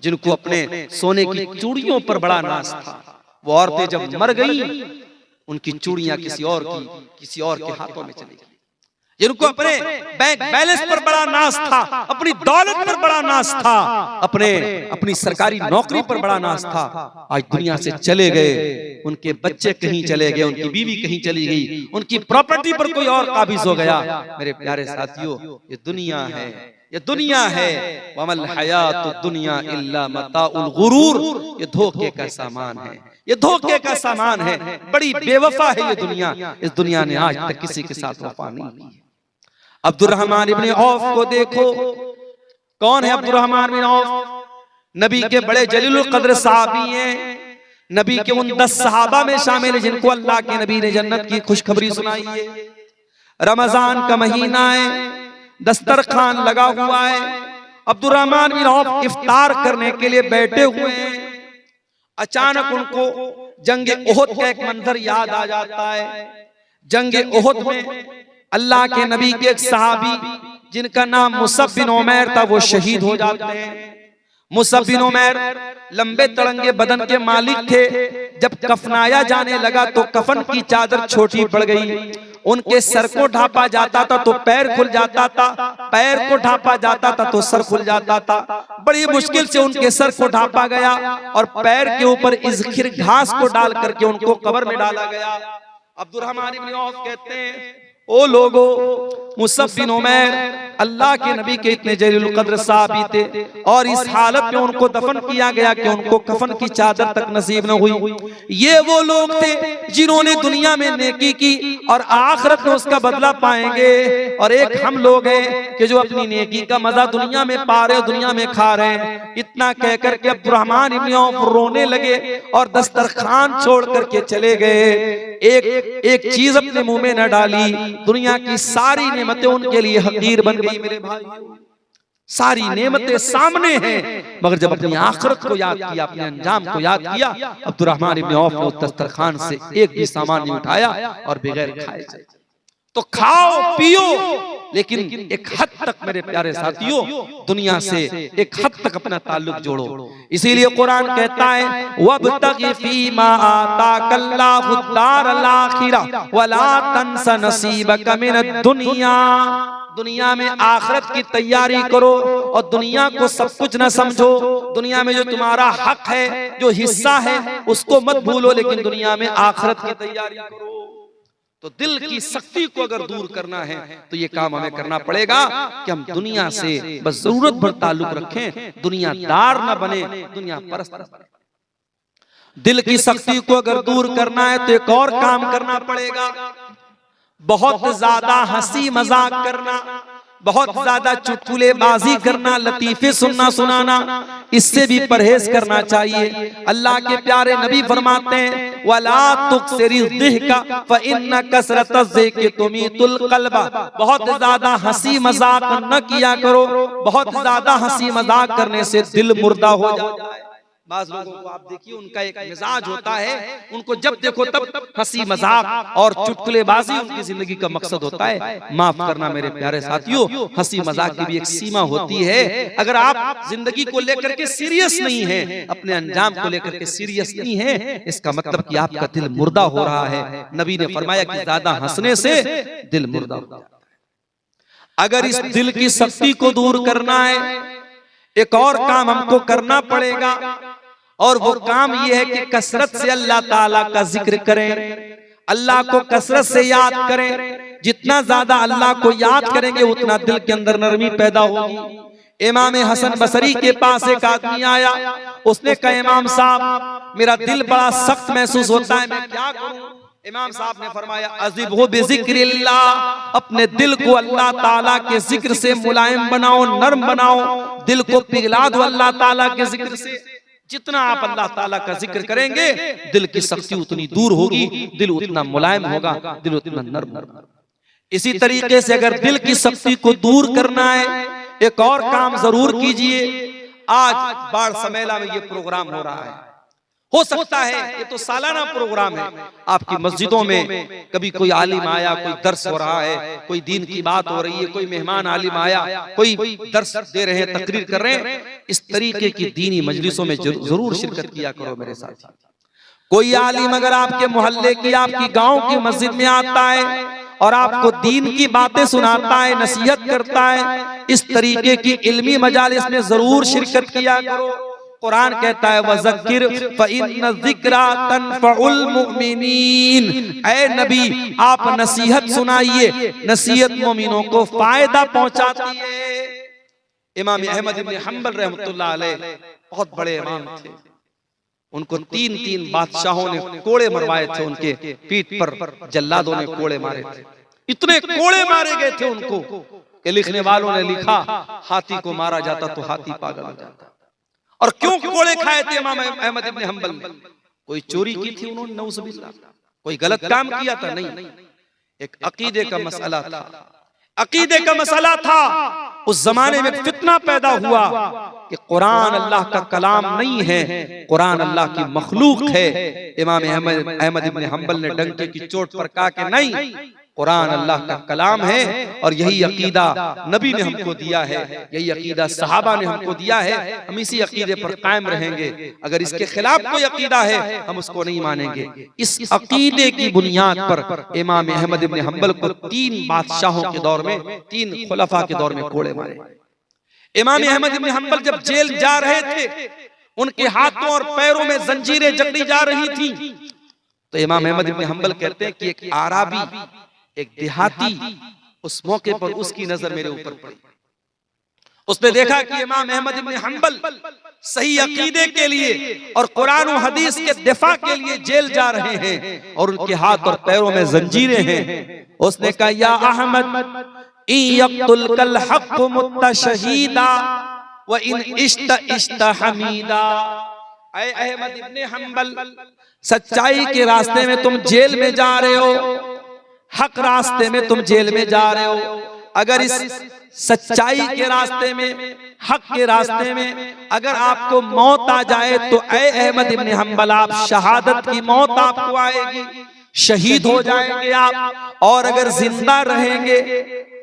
जिनको अपने सोने की चूड़ियों पर बड़ा नाज था। वो औरतें जब मर गई, उनकी चूड़ियां किसी और के हाथों में चली गई। जिनको अपने बैंक बैलेंस पर बड़ा नाज था, अपनी दौलत पर बड़ा नाज था, अपनी सरकारी नौकरी पर बड़ा नाज था, आज दुनिया से चले गए। उनके बच्चे कहीं चले गए, उनकी बीवी कहीं चली गई, उनकी प्रॉपर्टी पर कोई और काबिज हो गया। मेरे प्यारे साथियों, ये दुनिया है, ये दुनिया है। वमल हयातुद दुनिया इल्ला मताउल गुरूर। ये धोखे का सामान है, ये धोखे का सामान है। बड़ी बेवफा है ये दुनिया। इस दुनिया ने आज तक किसी के साथ वफा नहीं की है। अब्दुर्रहमान इब्न औफ को देखो, कौन है अब्दुर्रहमान इब्न औफ? नबी के बड़े जलीलुल कद्र सहाबी हैं। नबी के उन 10 सहाबा में शामिल है जिनको अल्लाह के नबी ने जन्नत की खुशखबरी सुनाई है। रमजान का महीना है, दस्तरखान लगा हुआ है। अब्दुर्रहमान बिन औफ इफ्तार करने के लिए बैठे हुए हैं। अचानक उनको जंगे ओहद का एक मंजर याद आ जाता है। जंगे ओहद में अल्लाह के नबी के एक सहाबी जिनका नाम मुसअब बिन उमैर था, वो शहीद हो जाते हैं। मुसअब बिन उमैर लंबे तड़ंगे बदन के मालिक थे। जब कफनाया जाने लगा तो कफन की चादर छोटी पड़ गई। उनके सर को ढांपा जाता था तो पैर खुल जाता था, पैर को ढांपा जाता था तो सर खुल जाता था। बड़ी मुश्किल से उनके सर को ढांपा गया और पैर के ऊपर इज़खिर घास को डाल करके उनको कब्र में डाला गया। अब्दुर्रहमान इब्न औफ कहते हैं, ओ लोगो, मुसअब बिन उमैर अल्लाह के नबी के इतने जलीलुल कद्र सहाबी थे और इस हालत में उनको दफन किया गया कि उनको कफन की चादर तक नसीब न हुई। ये वो लोग थे जिन्होंने दुनिया में नेकी की और आखिरत में उसका बदला पाएंगे। और एक हम लोग हैं कि जो अपनी नेकी का मजा दुनिया में पा रहे, दुनिया में खा रहे हैं। इतना कहकर के अब्दुर्रहमान इब्न औफ रोने लगे और दस्तरखान छोड़ करके चले गए। एक चीज अपने मुंह में न डाली। दुनिया की सारी नेमतें उनके लिए हकीर बन गई। मेरे भाई, सारी नेमतें सामने हैं, मगर जब अपनी आखिरत को याद किया, अपने अंजाम को याद किया, अब्दुर्रहमान इब्न औफ ने दस्तरखान से एक भी सामान नहीं उठाया और बगैर खाए जाए। तो खाओ पियो, लेकिन एक हद तक मेरे प्यारे साथियों दुनिया से एक हद तक अपना ताल्लुक जोड़ो। इसीलिए कुरान कहता है, वब्तगी फीमा आताकल्लाहु दारल आखिरा वला तंस नसीबक मिनद दुनिया। दुनिया में आखिरत की तैयारी करो और दुनिया को सब कुछ न समझो। दुनिया में जो तुम्हारा हक है, जो हिस्सा है, उसको मत भूलो, लेकिन दुनिया में आखिरत की तैयारी करो। तो दिल की सख्ती को अगर दूर करना है तो ये काम हमें करना पड़ेगा कि हम दुनिया से बस जरूरत भर ताल्लुक रखें, दुनियादार न बने, दुनिया परस्त न बने। दिल की सख्ती को अगर दूर करना है तो एक और काम करना पड़ेगा, बहुत ज्यादा हंसी मजाक करना, बहुत ज्यादा चुटकुलेबाजी करना, लतीफे सुनना सुनाना, इससे भी परहेज करना चाहिए। अल्लाह के प्यारे नबी फरमाते हैं, वला तुक्सिरिज़ ज़िहका फ़इन्न कसरतज़ ज़िक्रि तुमीतुल क़ल्बा। बहुत ज्यादा हंसी मजाक न किया करो, बहुत ज्यादा हंसी मजाक करने से दिल मुर्दा हो जाता है। बाज़ लोगों को आप देखिए, उनका एक मिजाज होता है, उनको जब देखो तब हंसी मजाक और चुटकुलेबाजी उनकी जिंदगी का मकसद होता है। माफ करना मेरे प्यारे साथियों, हंसी मजाक की भी एक सीमा होती है। अगर आप जिंदगी को लेकर के सीरियस नहीं है, अपने अंजाम को लेकर के सीरियस नहीं है, इसका मतलब कि आपका दिल मुर्दा हो रहा है। नबी ने फरमाया कि ज्यादा हंसने से दिल मुर्दा हो जाता है। अगर इस दिल की सख्ती को दूर करना है, एक और काम हमको करना पड़ेगा, और वो काम ये है कि कसरत से अल्लाह ताला का जिक्र करें, अल्लाह को कसरत से याद करें। जितना ज्यादा अल्लाह को याद करेंगे उतना दिल के अंदर नरमी पैदा होगी। इमाम हसन बसरी के पास एक आदमी आया, उसने कहा, इमाम साहब मेरा दिल बड़ा सख्त महसूस होता है, मैं क्या करूं? इमाम साहब ने फरमाया, अज़िबहु बिज़िक्रिल्लाह, अपने दिल को अल्लाह ताला के जिक्र से मुलायम बनाओ, नरम बनाओ, दिल को पिघला दो अल्लाह ताला के जिक्र से। जितना आप अल्लाह ताला का जिक्र करेंगे, दिल की सख्ती उतनी दूर होगी, दिल उतना मुलायम होगा, दिल उतना नरम होगा। इसी तरीके से अगर दिल की सख्ती को दूर करना है, एक और काम जरूर कीजिए। आज बाढ़ समेला में ये प्रोग्राम हो रहा है, हो सकता है ये तो सालाना प्रोग्राम है, आपकी मस्जिदों में कभी कोई आलिम आया, कोई दर्स हो रहा है, कोई दीन की बात हो रही है, कोई मेहमान आलिम आया, कोई दर्स दे रहे हैं, तकरीर कर रहे हैं, इस तरीके की दीनी मजलिसों में जरूर शिरकत किया करो मेरे साथ। कोई आलिम अगर आपके मोहल्ले की, आपकी गांव की मस्जिद में आता है और आपको दीन की बातें सुनाता है, नसीहत करता है, इस तरीके की इल्मी मजालिस में जरूर शिरकत किया करो। कुरान कहता है वज़क्किर फ़इन्न ज़िक्रा तनफ़उल मुमिनीन, ऐ नबी आप नसीहत सुनाइए, नसीहत मोमिनों को फायदा पहुंचाती है। इमाम अहमद इब्न हंबल रहमतुल्लाह अलैह बहुत बड़े इमाम थे, उनको 3 बादशाहों ने कोड़े मरवाए थे, उनके पीठ पर जल्लादों ने कोड़े मारे थे, इतने कोड़े मारे गए थे उनको कि लिखने वालों ने लिखा हाथी को मारा जाता तो हाथी पागल हो जाता। और क्यों कोड़े खाए थे इमाम अहमद इब्न हंबल ने? कोई चोरी की थी उन्होंने, नऊज़ुबिल्लाह, कोई गलत काम किया था? नहीं, एक अकीदे का मसला था, अकीदे का मसला था। उस जमाने में फितना पैदा हुआ कि कुरान अल्लाह का कलाम नहीं है, कुरान अल्लाह की मखलूक है। इमाम अहमद इब्न हंबल ने डंके की चोट पर कहा कि नहीं, कुरान अल्लाह का कलाम है और यही अकीदा नबी ने हमको दिया है, यही अकीदा सहाबा ने हमको दिया है, हम इसी अकीदे पर कायम रहेंगे। अगर इसके खिलाफ कोई अकीदा है हम उसको नहीं मानेंगे। इस अकीदे की बुनियाद पर इमाम अहमद इब्न हंबल को 3 बादशाहों के दौर में, 3 खुलफा के दौर में कोड़े मारे। इमाम अहमद इब्न हंबल जब जेल जा रहे थे, उनके हाथों और पैरों में जंजीरें जकड़ी जा रही थी, तो इमाम अहमद इब्न हंबल कहते हैं कि एक आराबी, एक देहाती, उस मौके पर उसकी नजर मेरे ऊपर पड़ी। उसने देखा कि इमाम अहमद इब्न हंबल सही अकीदे के लिए और कुरान और हदीस के दिफा के लिए जेल जा रहे हैं और उनके हाथ और पैरों में जंजीरें हैं। उसने कहा या अहमद यक़्तुल कल हक़ मुत्ता शहीदा व इन इश्त हमीदा। ऐ अहमद इब्न हंबल, सच्चाई के रास्ते में तुम जेल में जा रहे हो, हक रास्ते में तुम जेल में जा रहे हो। अगर इस सच्चाई के रास्ते में, हक के रास्ते में अगर आपको मौत आ जाए तो ऐ अहमद इब्न हंबल आप शहादत की मौत आपको आएगी, शहीद हो जाएंगे आप। और अगर जिंदा रहेंगे,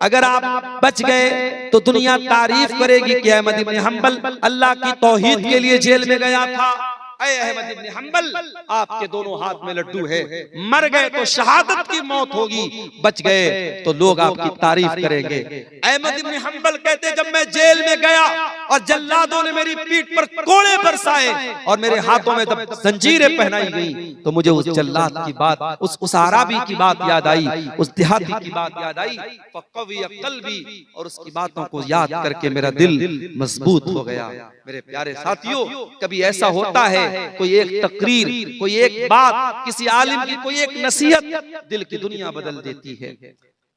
अगर आप बच गए तो दुनिया तारीफ करेगी कि अहमद इब्न हंबल अल्लाह की तौहीद के लिए जेल में गया था। ऐ अहमद इब्न हंबल आपके दोनों हाथ में लड्डू है, मर गए तो शहादत की मौत होगी, बच गए तो लोग आपकी तारीफ करेंगे। अहमद इब्न हंबल कहते जब मैं जेल में गया और जल्लादों ने मेरी पीठ पर कोड़े बरसाए और मेरे हाथों में जब जंजीरें पहनाई गई तो मुझे उस जल्लाद की बात, उस आराबी की बात याद आई, उस देहाती की बात याद आई। फ़क़विया क़ल्बी, और उसकी बातों को याद करके मेरा दिल मजबूत हो गया। मेरे प्यारे साथियों, कभी ऐसा होता है कोई एक तकरीर, कोई एक बात, किसी आलिम की कोई एक नसीहत दिल की दुनिया बदल देती है।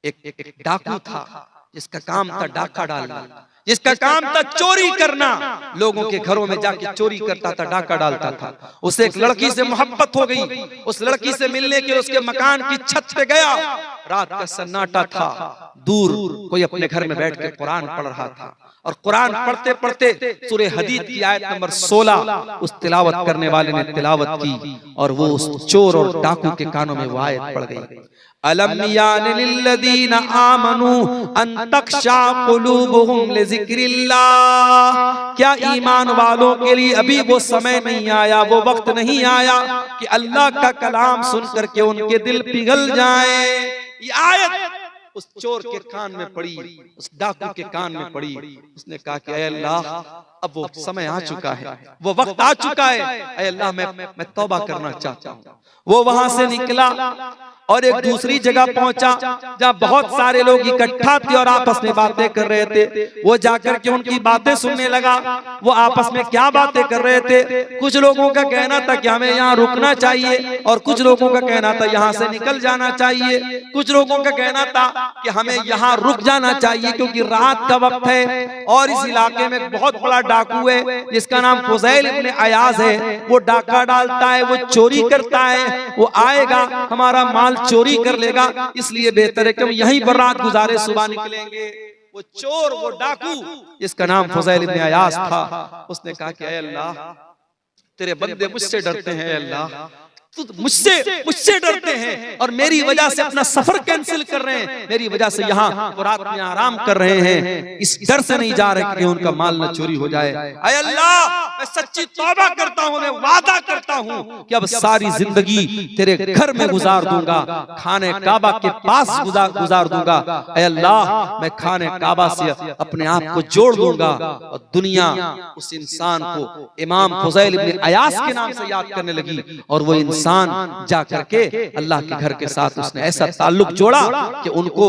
एक डाकू था जिसका काम था डाका डालना, जिसका काम था चोरी करना, लोगों के घरों में जाके चोरी करता था, डाका डालता था। उसे एक लड़की से मोहब्बत हो गई, उस लड़की से मिलने के लिए उसके मकान की छत पे गया। रात का सन्नाटा था, दूर कोई अपने घर में बैठ के कुरान पढ़ रहा था और कुरान पढ़ते पढ़ते सूरह हदीद की आयत नंबर 16 उस तिलावत करने वाले ने तिलावत की और वो उस चोर और डाकू के कानों में वो आयत पड़ गई। अलम यान लिल्लदीना आमनू अन तख्शा कुलूबुहुम लिज़िक्रिल्लाह, क्या ईमान वालों के लिए अभी वो समय नहीं आया, वो वक्त नहीं आया कि अल्लाह का कलाम सुनकर के उनके दिल पिघल जाए। ये आयत उस चोर के कान में पड़ी, उस डाकू के कान में पड़ी। उसने कहा कि ऐ अल्लाह, अब वो समय आ चुका है, वो वक्त आ चुका है, ऐ अल्लाह मैं तौबा करना चाहता हूँ। वो वहां से निकला और एक दूसरी जगह पहुंचा जहां बहुत सारे लोग इकट्ठा थे और आपस में बातें कर रहे थे। वो जाकर के उनकी बातें सुनने लगा। वो आपस में क्या बातें कर रहे थे? कुछ लोगों का कहना था कि हमें यहाँ रुकना चाहिए और कुछ लोगों का कहना था यहाँ से निकल जाना चाहिए। कुछ लोगों का कहना था कि हमें यहाँ रुक जाना चाहिए क्योंकि रात का वक्त है और इस इलाके में बहुत बड़ा डाकू है जिसका नाम फुज़ैल इब्न अयाज है। वो डाका डालता है, वो चोरी करता है, वो आएगा हमारा माल चोरी कर लेगा, इसलिए बेहतर है कि हम यहीं पर रात गुजारे, सुबह निकलेंगे। वो चोर, वो डाकू जिसका नाम फुज़ैल इब्न अयाज था, उसने कहा कि ऐ अल्लाह, तेरे बंदे मुझसे डरते हैं अल्लाह, मुझसे डरते हैं और मेरी वजह से अपना सफर कैंसिल कर रहे हैं, मेरी वजह से यहाँ रात में आराम कर रहे हैं, इस डर से नहीं जा रहे कि उनका माल न चोरी हो जाए। ऐ अल्लाह, मैं सच्ची तौबा करता हूँ, मैं वादा करता हूँ कि अब सारी जिंदगी तेरे घर में गुजार दूंगा, खाने काबा के पास गुजार दूंगा। ऐ अल्लाह, मैं खाने काबा से अपने आप को जोड़ दूंगा और दुनिया उस इंसान को इमाम फुज़ैल इब्न अयास के नाम से याद करने लगी और वो इंसान जा करके अल्लाह के घर के साथ उसने ऐसा ताल्लुक जोड़ा कि उनको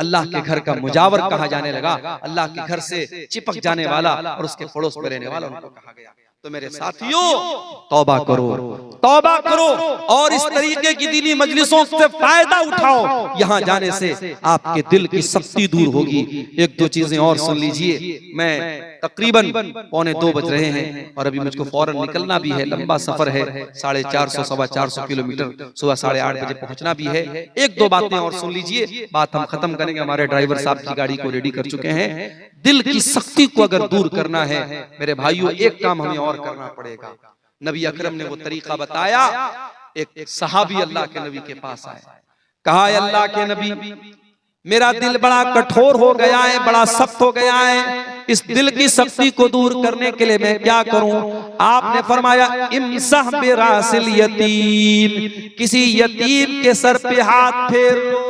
अल्लाह के घर का मुजावर कहा जाने लगा, अल्लाह के घर से चिपक जाने वाला और उसके पड़ोस में रहने वाला उनको कहा गया। तो मेरे साथियों, तौबा करो और इस तरीके की दीनी मजलिसों से फायदा उठाओ। यहाँ जाने से आपके दिल की सख्ती दूर होगी। एक दो चीजें और सुन लीजिए। मैं तकरीबन 1:45 बज रहे हैं और अभी मुझको फौरन निकलना भी है, लंबा सफर है, 450 सवा 400 किलोमीटर, सुबह 8:30 बजे पहुंचना भी है। एक दो बातें और सुन लीजिए, बात हम खत्म करेंगे। हमारे ड्राइवर साहब की गाड़ी को रेडी कर चुके हैं। दिल की सख्ती को अगर दूर करना है मेरे भाइयों, एक काम हमें और करना पड़ेगा। नबी अकरम ने वो तरीका बताया। एक सहाबी अल्लाह के नबी के पास आए, कहा अल्लाह के नबी, मेरा दिल बड़ा कठोर हो गया है, बड़ा सख्त हो गया है, इस दिल की सख्ती को दूर करने के लिए मैं क्या करूं? आपने फरमाया इमसह बिरासिल यतीम, किसी यतीम के सर पे हाथ फेर लो,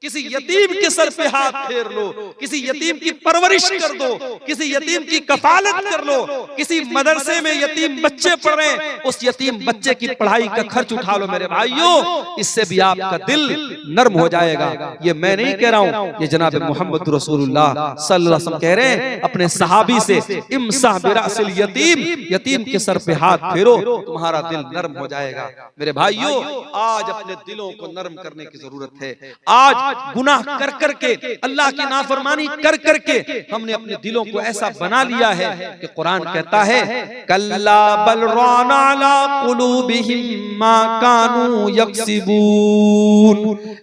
किसी यतीम के सर पे हाथ फेर लो, किसी यतीम की परवरिश कर दो, किसी यतीम की कफालत कर लो, किसी मदरसे में यतीम बच्चे पढ़ रहे हैं, उस यतीम बच्चे की पढ़ाई का खर्च उठा लो मेरे भाइयों, इससे भी आपका दिल नरम हो जाएगा। ये मैं नहीं कह रहा हूं, ये जनाब मोहम्मद रसूलुल्लाह सल्लल्लाहु अलैहि वसल्लम कह रहे हैं अपने सहाबी से, इमसाह बिरासिल यतीम, यतीम के सर पे हाथ फेरो, तुम्हारा दिल नरम हो जाएगा। मेरे भाइयों, आज अपने दिलों को नरम करने की जरूरत है। आज गुनाह कर करके, अल्लाह की नाफरमानी कर करके हमने अपने दिलों को ऐसा बना लिया है कि कुरान कहता है कल्ला बल राना अला कुलूबिहिम मा कानू यक्सिबून।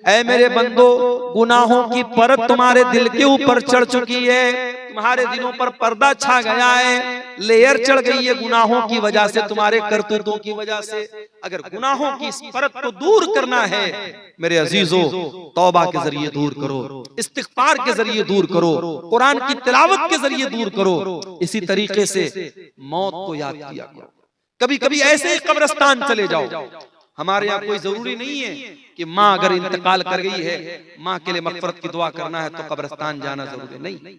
ऐ मेरे बंदो, गुनाहों की परत तुम्हारे दिल के ऊपर चढ़ चुकी है, तुम्हारे दिलों पर पर्दा छा गया है, लेयर चढ़ गई है गुनाहों की वजह से, तुम्हारे करतूतों की वजह से। अगर गुनाहों की इस परत को दूर करना है मेरे अजीजों, तौबा के जरिए दूर करो, इस्तिग़फ़ार के जरिए दूर करो, कुरान की तिलावत के जरिए दूर करो। इसी तरीके से मौत को याद किया करो। कभी कभी ऐसे ही कब्रिस्तान चले जाओ। हमारे यहाँ कोई जरूरी नहीं है कि माँ अगर इंतकाल कर गई है, माँ के लिए मग़फ़िरत की दुआ करना है तो कब्रिस्तान जाना जरूरी नहीं।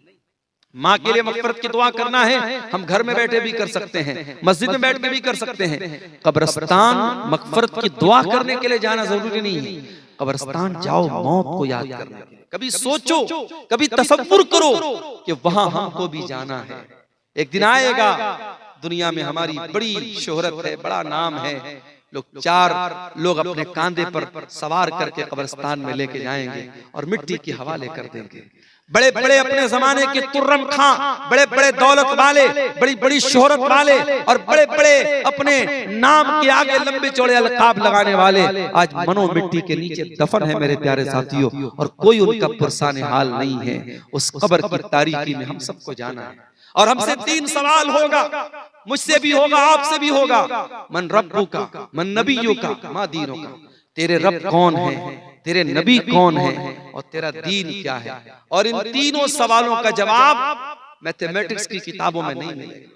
माँ के लिए मग़फ़िरत की दुआ करना है, हम घर में बैठे भी कर सकते हैं, मस्जिद में बैठ के भी कर सकते हैं। कब्रिस्तान मग़फ़िरत की दुआ करने के लिए जाना जरूरी नहीं है। कब्रिस्तान जाओ मौत को याद करने के लिए। कभी सोचो, कभी तसव्वुर करो कि वहां हमको भी जाना है। एक दिन आएगा, दुनिया में हमारी बड़ी शोहरत है, बड़ा नाम है, लोग 4 लोग अपने कांधे पर सवार करके कब्रिस्तान में लेके जाएंगे और मिट्टी की हवाले कर देंगे। बड़े बड़े अपने जमाने के तुर्रम खां, बड़े बड़े दौलत वाले, बड़ी बड़ी शोहरत वाले और बड़े बड़े अपने नाम के आगे लंबे चौड़े अलकाब लगाने वाले आज मनो मिट्टी के नीचे दफन है मेरे प्यारे साथियों, और कोई उनका पुरसाने हाल नहीं है। उस कब्र की तारीकी में हम सबको जाना है और हमसे 3 सवाल होगा, मुझसे भी होगा, आपसे भी होगा। मन रब्बुका, मन नबियुका, मा दीनुका, तेरे रब कौन है, तेरे नबी कौन है और तेरा दीन क्या है। और इन तीनों सवालों का जवाब मैथमेटिक्स की किताबों में नहीं मिलेगा,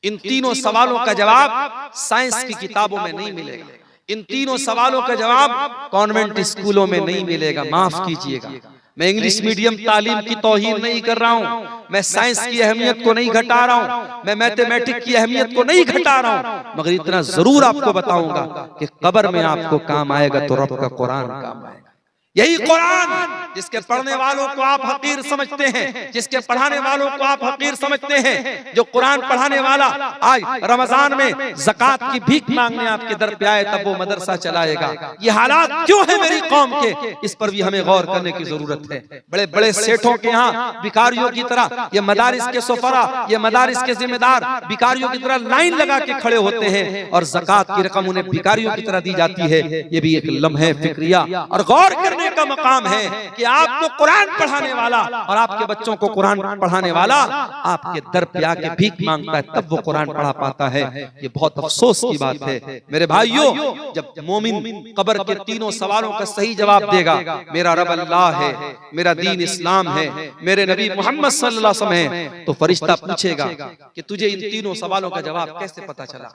इन तीनों सवालों का जवाब साइंस की किताबों में नहीं मिलेगा, इन तीनों सवालों का जवाब कॉन्वेंट स्कूलों में नहीं मिलेगा। माफ कीजिएगा, मैं इंग्लिश मीडियम तालीम की तौहीन नहीं कर रहा हूँ, मैं साइंस की अहमियत को नहीं घटा रहा हूँ, मैं मैथमेटिक्स की अहमियत को नहीं घटा रहा हूँ, मगर इतना जरूर आपको बताऊंगा कि कब्र में आपको काम आएगा तो रब का कुरान काम आएगा। यही कुरान जिसके पढ़ने वालों को आप हकीर समझते हैं, जिसके पढ़ाने वालों को आप हकीर समझते हैं, जो कुरान पढ़ाने वाला आज रमजान में ज़कात की भीख मांगने आपके दर पे आए तब वो मदरसा चलाएगा। ये हालात क्यों है मेरी कौम के, इस पर भी हमें गौर करने की जरूरत है। बड़े बड़े सेठों के यहाँ भिखारियों की तरह ये मदारिस के सुफरा, ये मदारिस के जिम्मेदार भिखारियों की तरह लाइन लगा के खड़े होते हैं और ज़कात की रकम उन्हें भिखारियों की तरह दी जाती है। ये भी एक लम्हे फिक्रिया और गौर करने करने का मकाम है कि आपको कुरान पढ़ाने वाला और आपके बच्चों को कुरान पढ़ाने वाला आपके दर पे आके भीख मांगता है, तब वो कुरान पढ़ा पाता है। ये बहुत अफसोस की बात है मेरे भाइयों। जब मोमिन कब्र के तीनों सवालों का सही जवाब देगा, मेरा रब अल्लाह है, मेरा दीन इस्लाम है, मेरे नबी मोहम्मद सल्लल्लाहु अलैहि वसल्लम है, तो फरिश्ता पूछेगा कि तुझे इन तीनों सवालों का जवाब कैसे पता चला?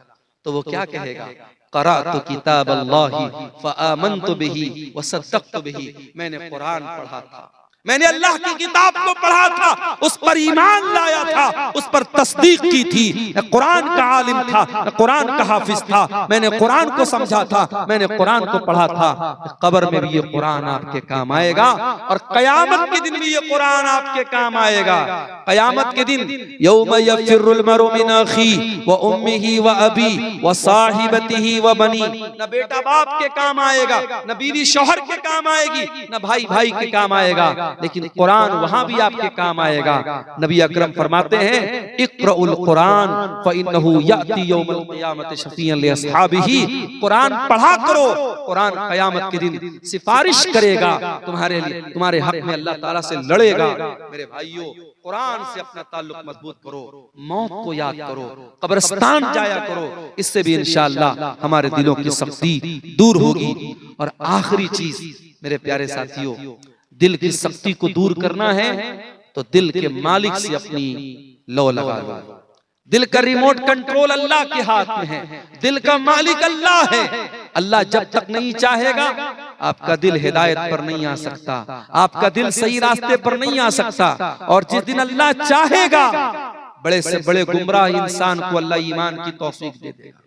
तो वो क्या कहेगा? क़राअतु किताब अल्लाहि फ़आमनतु बिही वसद्दक़तु बिही, मैंने कुरान पढ़ा था, मैंने अल्लाह की किताब को पढ़ा था, उस पर ईमान लाया था, उस पर तस्दीक की थी। मैं कुरान का आलिम था, मैं कुरान का हाफिज था, मैंने कुरान को समझा था, मैंने कुरान को पढ़ा था। कब्र में भी ये कुरान आपके काम आएगा और कयामत के दिन भी ये कुरान आपके काम आएगा। कयामत के दिन यौम यफिरुल मरउ मिन अखी व उम्मिही व अबी व साहिबतिही व बनी, न बेटा बाप के काम आएगा, न बीवी शौहर के काम आएगी, न भाई भाई के काम आएगा, लेकिन कुरान वहां भी आपके काम आएगा। नबी अकरम फरमाते हैं, इक़राउल कुरान फ़इन्नहु याती यौमल क़ियामति शफ़ीअन लिअस्हाबिही, कुरान पढ़ा करो, कुरान कयामत के दिन सिफारिश करेगा तुम्हारे लिए, तुम्हारे हक में अल्लाह ताला से लड़ेगा। मेरे भाइयों, कुरान से अपना ताल्लुक मजबूत करो, मौत को याद करो, कब्रिस्तान जाया करो, इससे भी इंशाअल्लाह हमारे दिलों की सख्ती दूर होगी। और आखिरी चीज मेरे प्यारे साथियों, दिल की सख्ती को दूर करना है तो दिल के मालिक से अपनी लो लगा लो। दिल का रिमोट कंट्रोल अल्लाह के हाथ में है, दिल का मालिक अल्लाह है। अल्लाह जब तक नहीं चाहेगा आपका दिल हिदायत पर नहीं आ सकता, आपका दिल सही रास्ते पर नहीं आ सकता। और जिस दिन अल्लाह चाहेगा, बड़े से बड़े गुमराह इंसान को अल्लाह ईमान की तौफीक दे देगा।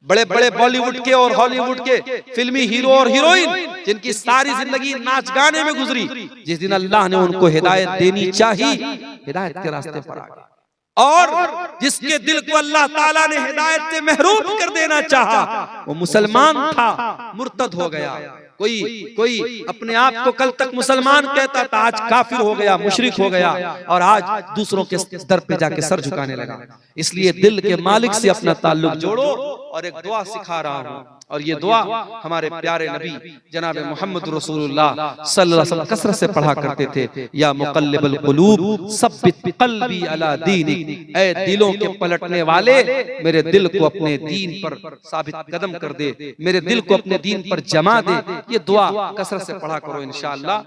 बड़े बड़े बॉलीवुड के और हॉलीवुड के फिल्मी हीरो और हीरोइन जिनकी सारी जिंदगी नाच गाने में गुजरी, जिस दिन अल्लाह ने उनको हिदायत देनी चाहिए, हिदायत के रास्ते पर आ गए। और जिसके दिल को अल्लाह ताला ने हिदायत से महरूम कर देना चाहा, वो मुसलमान था, मुर्तद हो गया। कोई अपने आप को कल तक मुसलमान कहता था, आज काफिर हो गया, मुशरिक हो गया, और आज दूसरों के दर पे जाके सर झुकाने लगा। इसलिए दिल के मालिक से अपना ताल्लुक जोड़ो। और एक दुआ सिखा रहा हूँ, और ये दुआ हमारे प्यारे नबी जनाब मोहम्मद रसूलुल्लाह सल्लल्लाहु अलैहि वसल्लम कसरत से पढ़ा करते थे। या मुक़ल्लिबल क़ुलूब सब्बित क़ल्बी अला दीनिक, ऐ दिलों के पलटने वाले, मेरे दिल को अपने दीन पर साबित कदम कर दे, मेरे दिल को अपने दीन पर जमा दे। ये दुआ कसरत से पढ़ा करो इंशाअल्लाह।